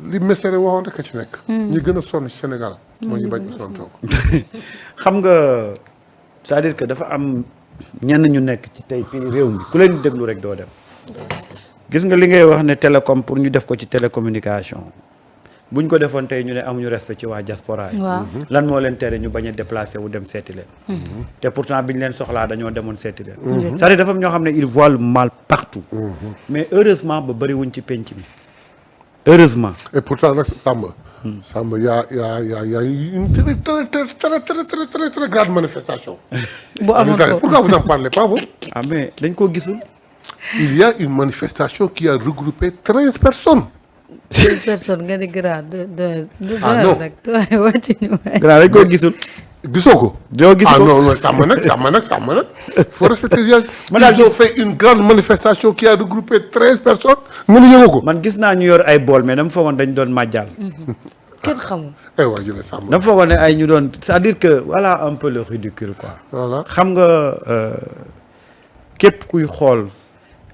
li Mesere waxoon rek a ci nekk. ñi gën a sonn ci Sénégal. moo ñu bañ Ousmane Sonko. xam nga c'est-à-dire que dafa am ñenn ñu nekk ci tey fii réew mi ku leen di déglu rek doo dem. gis nga li ngay wax ne télécom pour ñu def ko ci télécommunication buñ ko defoon tey ñu ne amuñu respect ci waa diaspora yi. lan moo leen tere ñu bañ a déplacé wu dem seeti leen. te pourtant biñ leen soxlaa dañoo demoon seeti leen. c'est-à-dire dafa am ñoo xam ne ils voient le mal partout. mais heureusement ba bëri wuñ ci penc mi. heureusement. et pourtant nag Samba y a une très grande manifestation. bu amoon ko pourquoi vous n'en parlez pas vous? ah mais dañ koo gisul. Il y a une manifestation qui a regroupé 13 personnes. 13 personnes nga di grand de Ah, non. nag waaye wàcc ñu waay. gannaaw dañ koo gisul. gisoo ko. doo gis Ah ko non, Samba nag. Il faut respecter. Madame, Ils ont fait une grande manifestation qui a regroupé 13 personnes. Nga ni yëngu ko. man gis naa ñu yor ay bool mais dama foogoon dañ doon màjjal. kenn xamul. Eh waa jële Samba. dama foogoon ne ay ñu doon c'est-à-dire que voilà un peu le ridicule quoi. Voilà. xam nga képp kuy xool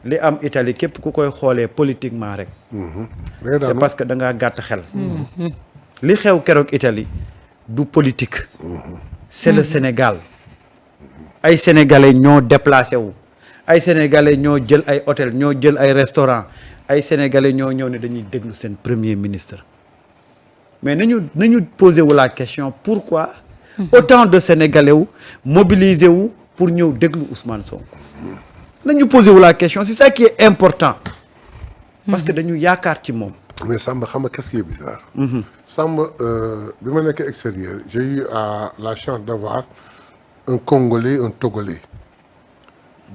li am Italie képp ku koy xoolee politiquement rek. c'est parce que da ngaa gàtt xel. li xew keroog Italie du politique. c'est le Sénégal. ay sénégalais ñoo déplacé wu. ay sénégalais ñoo jël ay hôtel ñoo jël ay restaurant ay sénégalais ñoo ñëw ne dañuy déglu seen premier ministre. mais nañu posé wu la question pourquoi. autant de sénégalais wu mobilisé wu pour ñëw déglu Ousmane Sonko. nañu posé wu la question c'est ça qui est important. parce que dañu yaakaar ci moom. Mais Samba xam nga qu'est-ce qui est bizarre. Samba bi ma nekk extérieur j'ai eu la chance d'avoir un Congolais un Togolais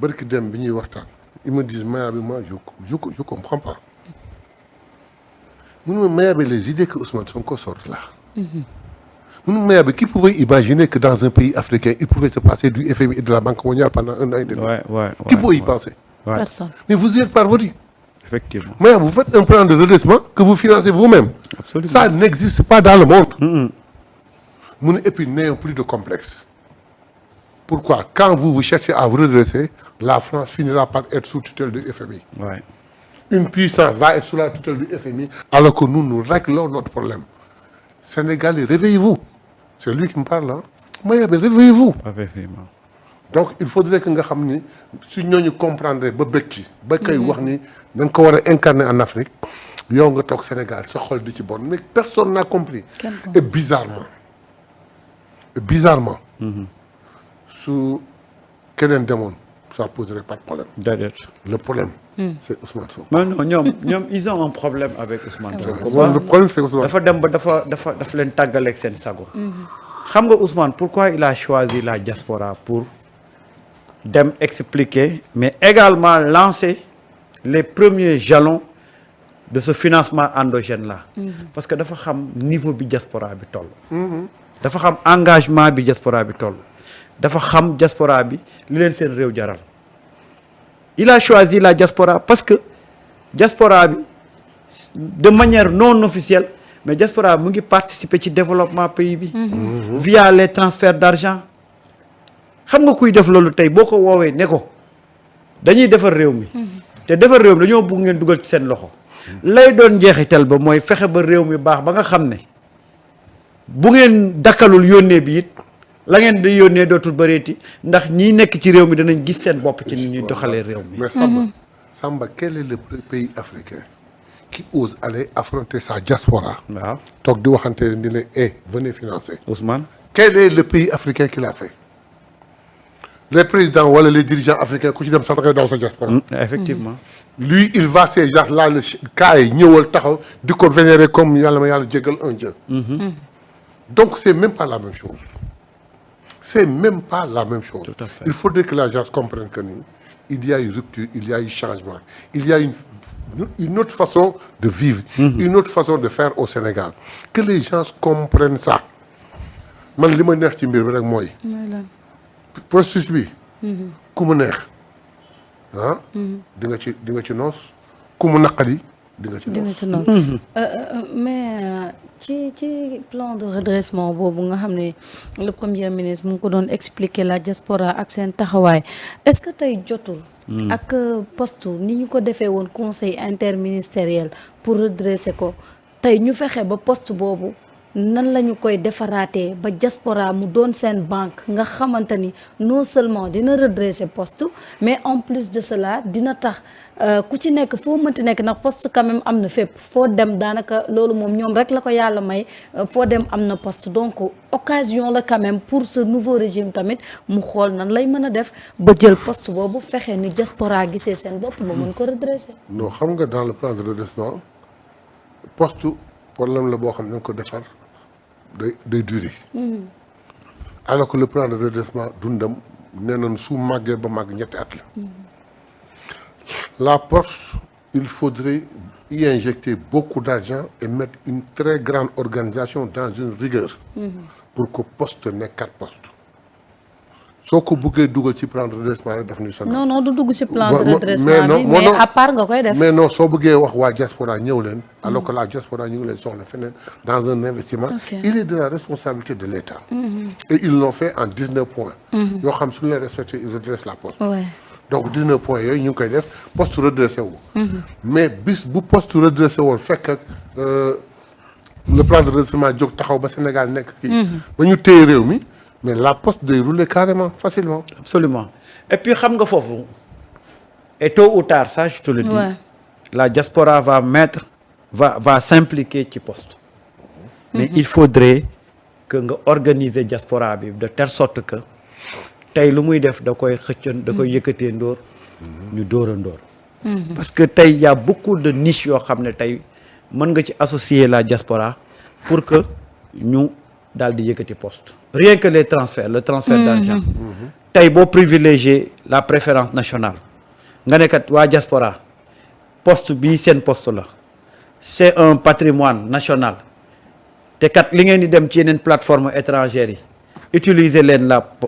barki dem bi ñuy waxtaan ils me disent Maya bi moi je comprends pas. Mun ma Maya bi les idées que Ousmane Sonko sort là. Mun ma Maya bi qui pouvait imaginer que dans un pays africain il pouvait se passer du FMI et de la Banque mondiale pendant un an et demi. Qui pouvait y penser? Personne. Mais vous y êtes parvenu. Effectivement. Mais vous faites un plan de redressement que vous financez vous-même. Absolument. Ça n'existe pas dans le monde. Et puis, n'ayons plus de complexe. Pourquoi? Quand vous cherchez à vous redresser, la France finira par être sous tutelle du FMI. Ouais. Une puissance va être sous la tutelle du FMI, alors que nous réglons notre problème. Sénégalais, réveillez-vous. C'est lui qui me parle, hein. Mais réveillez-vous. Effectivement. Donc il faudrait que nga xam ni su ñooñu comprendre ba bëkki ba koy wax ni dañ ko war a incarner en Afrique yow nga toog Sénégal sa xol di ci bon mais personne n'a compris. Et bizarrement su keneen demoon ça poserait pas de problème. Déedéet. Le problème c'est Ousmane Sonko. non ñoom ils ont un problème avec Ousmane Sonko. Le problème c'est Ousmane. dafa dem ba dafa leen tàggaleeg seen sago. xam nga Ousmane pourquoi il a choisi la diaspora pour dem expliquer mais également lancer les premiers jalons de ce financement endogène là. parce que dafa xam niveau bi diaspora bi toll. dafa xam engagement bi diaspora bi toll. dafa xam diaspora bi li leen seen réew jaral. il a choisi la diaspora parce que diaspora bi de manière non officielle mais diaspora mu ngi participer ci développement pays bi. via les transferts d'argent. xam nga kuy def loolu tey boo ko woowee ne ko dañuy defar réew mi. te defar réew mi dañoo bëgg ngeen dugal ci seen loxo. lay doon njeexital ba mooy fexe ba réew mi baax ba nga xam ne bu ngeen dakkalul yónnee bi it la ngeen di yónnee dootul bëreeti ndax ñi nekk ci réew mi danañ gis seen bopp ci ni ñuy doxalee réew mi. Mais Samba quel est le pays africain qui ose aller affronter sa diaspora. waaw toog di waxante ni ne venez financer. Ousmane. Quel est le pays africain qui l'a fait? Les présidents wala les dirigeants africains ku ci dem sax da ngay daw sa diaspora. Effectivement. Lui il va ces gens là le cas yi ñëwal taxaw di ko vénérer comme yàlla ma yàlla jégal un dieu. Donc c'est même pas la même chose. C'est même pas la même chose. Tout à fait. Il faudrait que la gens comprennent que ni il y a une rupture, il y a un changement, il y a une autre façon de vivre, une autre façon de faire au Sénégal. Que les gens comprennent ça. Man li ma neex ci mbir bi rek mooy. processus bi. ku mu neex di nga ci noos ku mu naqari di nga ci noos. mais ci plan de redressement boobu nga xam ne le premier ministre mu ngi ko doon expliquer la diaspora ak seen taxawaay est-ce que tey jotul. ak poste ni ñu ko defee woon conseil interministériel pour redresser ko tey ñu fexe ba poste boobu nan la ñu koy defaraatee ba diaspora mu doon seen banque nga xamante ni non seulement dina redresser poste mais en plus de cela dina tax ku ci nekk foo mënti nekk ndax poste quand même am na fépp foo dem daanaka loolu moom ñoom rek la ko yàlla may foo dem am na poste donc occasion la quand même pour ce nouveau régime tamit mu xool nan lay mën a def ba jël poste boobu fexe ni diaspora gisee seen bopp ba mën ko redresser. non xam nga dans le plan de redressement poste problème la boo xam ne dañ ko defar day durer. alors que le plan de redressement dundam nee nañ su màggee ba màgg ñetti at la. La poste il faudrait y injecter beaucoup d'argent et mettre une très grande organisation dans une rigueur. pour que poste nekkat poste. soo ko bëggee dugal ci plan de redressement rek daf ñuy sonal. non du dugg ci plan de redressement bi mais à part nga koy def. mais non soo bëggee wax waa diaspora ñëw leen. alors que la diaspora ñu ngi leen soxla feneen dans un investissement. il est de la responsabilité de l'État. et ils l'ont fait en 19 points. yoo xam su ñu leen respecté ils redressent la poste. donc 19 points yooyu ñu ngi koy def poste redressé wu. mais bis bu poste redressé woon fekk ak le plan de redressement jóg taxaw ba Sénégal nekk kii. ba ñu téye réew mi. mais la poste day rouler carrément facilement. Absolument. Et puis xam nga foofu et tôt ou tard ça je te le dis. La diaspora va s'impliquer ci poste. mais il faudrait que nga organiser diaspora bi de telle sorte que tey lu muy def da koy xëccan da koy yëkkatee ndóor ñu dóor a ndóor. parce que tey y a beaucoup de niches yoo xam ne tey mën nga ci associer la diaspora pour que ñu daal di yëkkati poste. rien que les transferts le transfert d'argent. tey boo privilégier la préférence nationale nga ne kat waa diaspora poste bii seen poste la c'est un patrimoine national te kat li ngeen di dem ci yeneen plateforme étrangères yi utiliser leen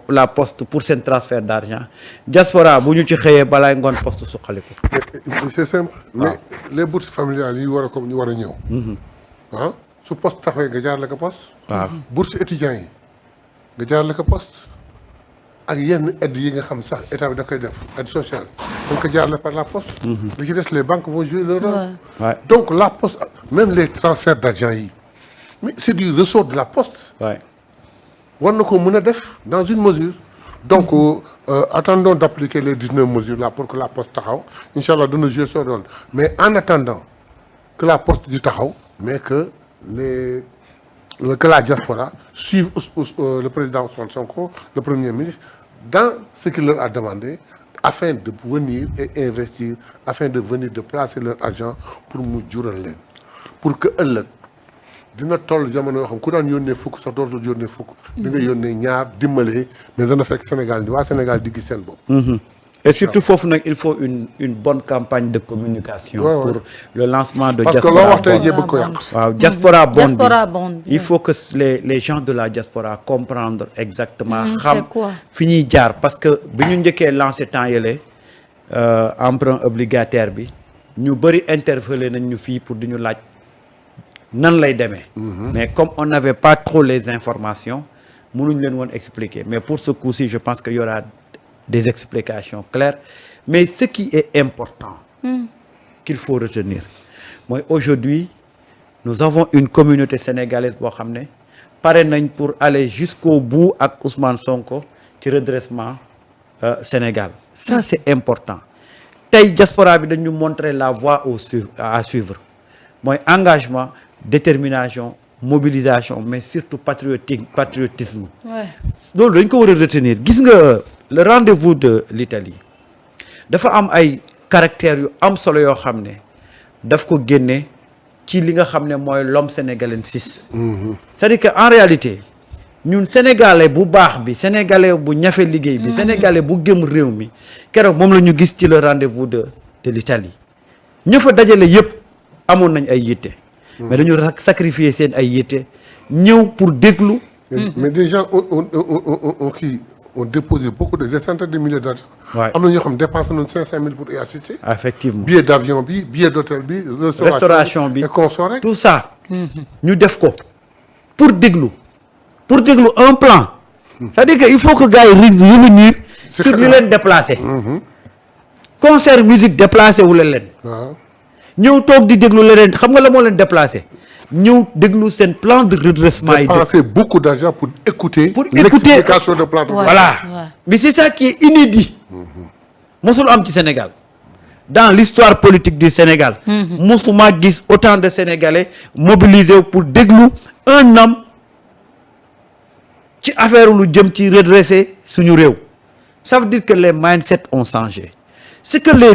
la poste pour seen transfert d'argent diaspora bu ñu ci xëyee balaay ngoon poste suqaliku. c'est simple. mais les bourses familiales yi war a comme ñu war a ñëw. ah su poste taxawee nga jaarale ko poste. waaw bourse étudiants yi nga jaarale ko poste ak yenn aide yi nga xam sax état bi da koy def aide sociale da nga ko jaarale par la poste. li ci des les banques vont jouer leur rôle. donc la poste même les transferts d'argent yi mais c'est du ressort de la poste. war na ko mën a def dans une mesure. donc attendons d'appliquer les 19 mesures là pour que la poste taxaw incha allah dana jouer son rôle mais en attendant que la poste di taxaw mais que la diaspora suive le président Ousmane Sonko le premier ministre dans ce qu'il leur a demandé afin de venir et investir afin de venir de placer leur argent pour mu jural leen pour que ëllëg dina toll jamono yoo xam ku daan yónnee fukk sax dootul yónnee fukk. di nga yónnee ñaar dimbale mais dana fekk Sénégal waa Sénégal di gis seen bopp. et surtout foofu nag il faut une bonne campagne de communication. pour le lancement de. diaspora parce que loo wax tey jii bëgg ko yàq. waaw diaspora bond bi il faut que les gens de la diaspora comprendre exactement. xam fi ñuy jaar parce que bi ñu njëkkee lancé temps yële emprunt obligataire bi ñu bëri interpellé nañ ñu fii pour di ñu laaj. nan lay demee. mais comme on n'avait pas trop les informations mënuñ leen woon expliquer mais pour ce coup-ci je pense qu'il y aura des explications claires mais ce qui est important qu'il faut retenir mooy aujourd'hui nous avons une communauté sénégalaise boo xam ne pare nañ pour aller jusqu'au bout ak Ousmane Sonko ci redressement Sénégal ça c'est important tey diaspora bi dañu montrer la voie à suivre mooy engagement détermination mobilisation mais surtout patriotisme loolu dañ ko war a retenir gis nga le rendez-vous de l'Italie dafa am ay caractères yu am solo yoo xam ne daf ko génne ci li nga xam ne mooy l'homme sénégalensis c'est-à-dire que en réalité ñun sénégalais bu baax bi sénégalais bu ñafe liggéey bi sénégalais bu gëm réew mi keroog moom la ñu gis ci le rendez-vous de l'Italie ña fa dajale yëpp amoon nañ ay yitte mais dañu sacrifier seen ay yitte ñëw pour déglu. mais des gens ont déposé beaucoup des centaines de milliers d'argent. am na ñoo xam dépensé nañu 500 000 pour y assister. effectivement billet d'avion bi billet d'hôtel bi. restauration bi et consort rek tout ça. ñu def ko pour déglu un plan. c'est-à-dire que il faut que gars yi revenir sur li leen déplacé. concert musique déplacé wu leen. waaw. ñëw toog di déglu leneen xam nga la moo leen déplacé ñëw déglu seen plan de redressement yi. dépenser beaucoup d'argent pour écouter l'explication de plan de voilà mais c'est ça qui est inédit mosul am ci Sénégal dans l'histoire politique du Sénégal mosuma gis autant de Sénégalais mobilisés pour déglu un homme ci affaire lu jëm ci redresser suñu réew ça veut dire que les mindsets ont changé c'est que les